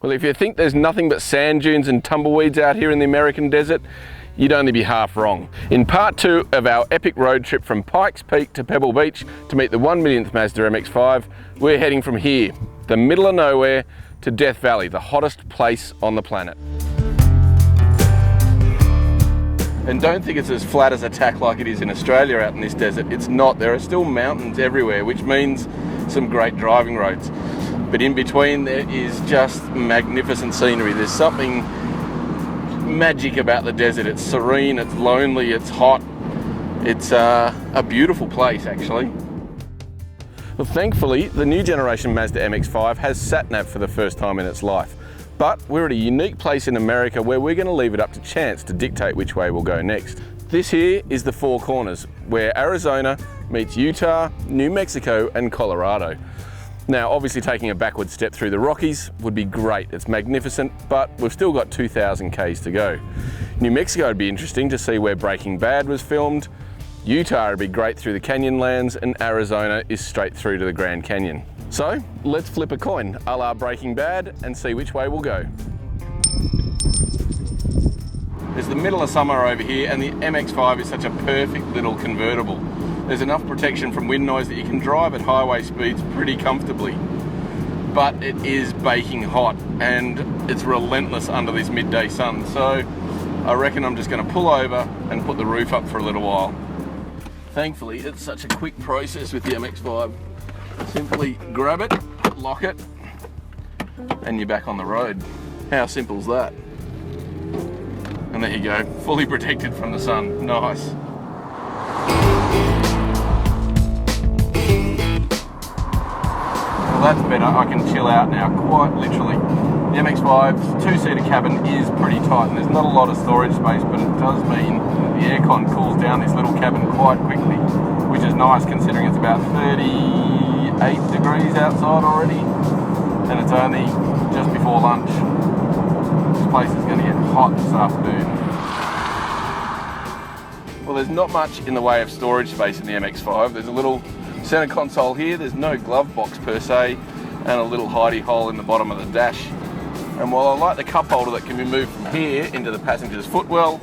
Well, if you think there's nothing but sand dunes and tumbleweeds out here in the American desert, you'd only be half wrong. In part 2 of our epic road trip from Pikes Peak to Pebble Beach to meet the 1-millionth Mazda MX-5, we're heading from here, the middle of nowhere, to Death Valley, the hottest place on the planet. And don't think it's as flat as a tack like it is in Australia out in this desert. It's not. There are still mountains everywhere, which means some great driving roads. But in between there is just magnificent scenery. There's something magic about the desert. It's serene, it's lonely, it's hot. It's a beautiful place, actually. Well, thankfully, the new generation Mazda MX-5 has sat-nav for the first time in its life. But we're at a unique place in America where we're going to leave it up to chance to dictate which way we'll go next. This here is the Four Corners, where Arizona meets Utah, New Mexico and Colorado. Now, obviously taking a backward step through the Rockies would be great. It's magnificent, but we've still got 2,000 Ks to go. New Mexico would be interesting to see where Breaking Bad was filmed. Utah would be great through the Canyonlands, and Arizona is straight through to the Grand Canyon. So let's flip a coin, a la Breaking Bad, and see which way we'll go. It's the middle of summer over here, and the MX-5 is such a perfect little convertible. There's enough protection from wind noise that you can drive at highway speeds pretty comfortably. But it is baking hot, and it's relentless under this midday sun. So I reckon I'm just going to pull over and put the roof up for a little while. Thankfully, it's such a quick process with the MX-5. Simply grab it, lock it, and you're back on the road. How simple is that? And there you go, fully protected from the sun. Nice. Well, that's better. I can chill out now, quite literally. The MX-5's two-seater cabin is pretty tight, and there's not a lot of storage space, but it does mean the aircon cools down this little cabin quite quickly, which is nice considering it's about 38 degrees outside already, and it's only just before lunch. This place is going to get hot this afternoon. Well, there's not much in the way of storage space in the MX-5. There's a little center console here, there's no glove box per se, and a little hidey hole in the bottom of the dash. And while I like the cup holder that can be moved from here into the passenger's footwell,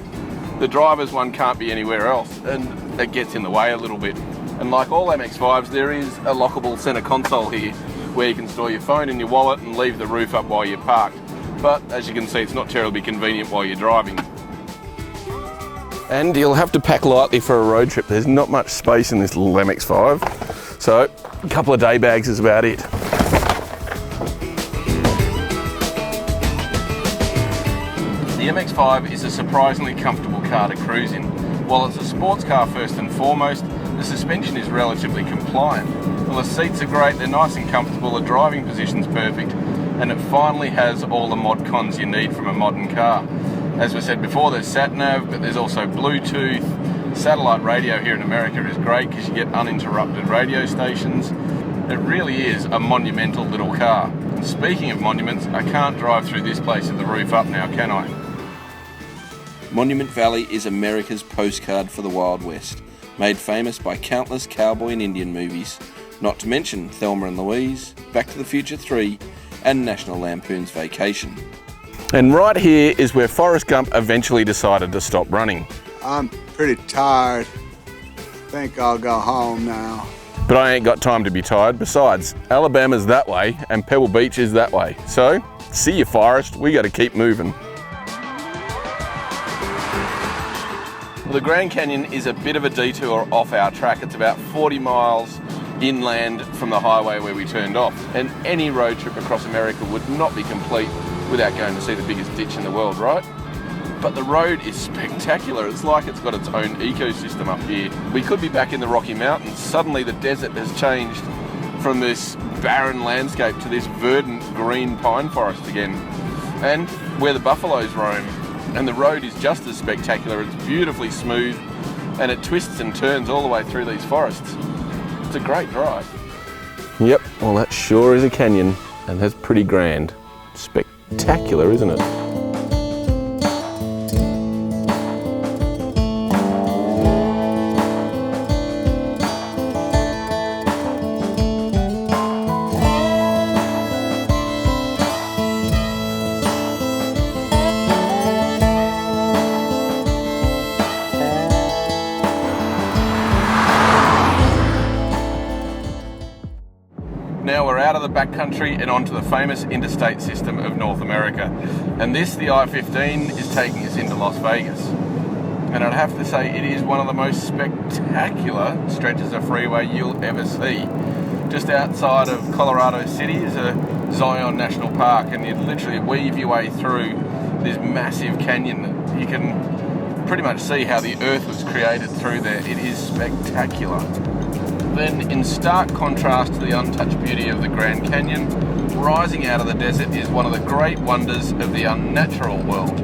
the driver's one can't be anywhere else, and it gets in the way a little bit. And like all MX-5s, there is a lockable center console here where you can store your phone and your wallet and leave the roof up while you're parked. But as you can see, it's not terribly convenient while you're driving. And you'll have to pack lightly for a road trip. There's not much space in this little MX-5, so a couple of day bags is about it. The MX-5 is a surprisingly comfortable car to cruise in. While it's a sports car first and foremost, the suspension is relatively compliant. Well, the seats are great, they're nice and comfortable, the driving position's perfect, and it finally has all the mod cons you need from a modern car. As we said before, there's sat-nav, but there's also Bluetooth. Satellite radio here in America is great because you get uninterrupted radio stations. It really is a monumental little car. And speaking of monuments, I can't drive through this place with the roof up now, can I? Monument Valley is America's postcard for the Wild West, made famous by countless cowboy and Indian movies, not to mention Thelma and Louise, Back to the Future 3, and National Lampoon's Vacation. And right here is where Forrest Gump eventually decided to stop running. I'm pretty tired. Think I'll go home now. But I ain't got time to be tired. Besides, Alabama's that way and Pebble Beach is that way. So, see you, Forrest, we got to keep moving. Well, the Grand Canyon is a bit of a detour off our track. It's about 40 miles inland from the highway where we turned off. And any road trip across America would not be complete without going to see the biggest ditch in the world, right? But the road is spectacular. It's like it's got its own ecosystem up here. We could be back in the Rocky Mountains. Suddenly the desert has changed from this barren landscape to this verdant green pine forest again. And where the buffaloes roam. And the road is just as spectacular. It's beautifully smooth and it twists and turns all the way through these forests. It's a great drive. Yep, well that sure is a canyon, and that's pretty grand. Spectacular, isn't it? of the backcountry and onto the famous interstate system of North America. And this, the I-15, is taking us into Las Vegas. And I'd have to say it is one of the most spectacular stretches of freeway you'll ever see. Just outside of Colorado City is a Zion National Park, and you literally weave your way through this massive canyon. You can pretty much see how the earth was created through there. It is spectacular. Then, in stark contrast to the untouched beauty of the Grand Canyon, rising out of the desert is one of the great wonders of the unnatural world,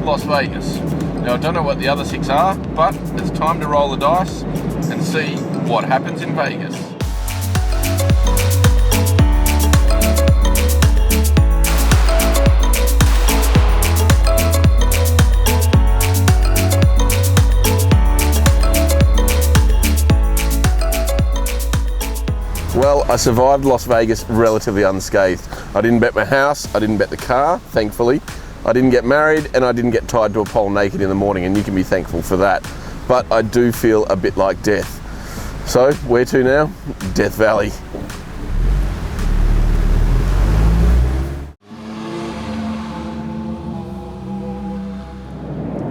Las Vegas. Now, I don't know what the other 6 are, but it's time to roll the dice and see what happens in Vegas. Well, I survived Las Vegas relatively unscathed. I didn't bet my house, I didn't bet the car, thankfully. I didn't get married, and I didn't get tied to a pole naked in the morning, and you can be thankful for that. But I do feel a bit like death. So, where to now? Death Valley.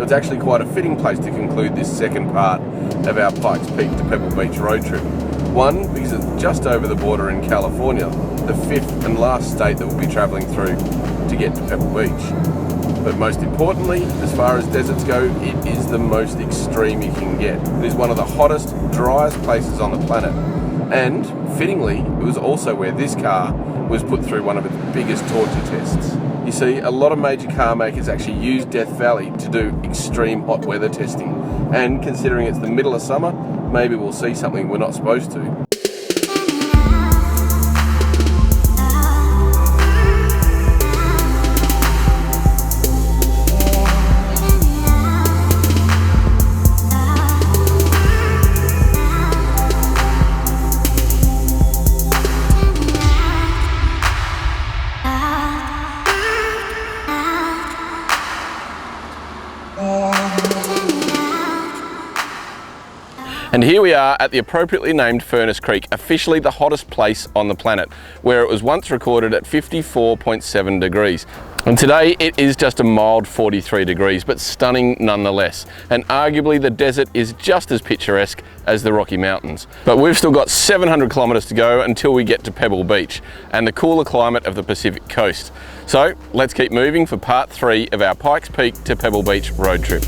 It's actually quite a fitting place to conclude this second part of our Pikes Peak to Pebble Beach road trip. One, because it's just over the border in California, the 5th and last state that we'll be travelling through to get to Pebble Beach. But most importantly, as far as deserts go, it is the most extreme you can get. It is one of the hottest, driest places on the planet. And, fittingly, it was also where this car was put through one of its biggest torture tests. You see, a lot of major car makers actually use Death Valley to do extreme hot weather testing. And considering it's the middle of summer, maybe we'll see something we're not supposed to. And here we are at the appropriately named Furnace Creek, officially the hottest place on the planet, where it was once recorded at 54.7 degrees. And today it is just a mild 43 degrees, but stunning nonetheless. And arguably the desert is just as picturesque as the Rocky Mountains. But we've still got 700 kilometers to go until we get to Pebble Beach and the cooler climate of the Pacific coast. So let's keep moving for part 3 of our Pikes Peak to Pebble Beach road trip.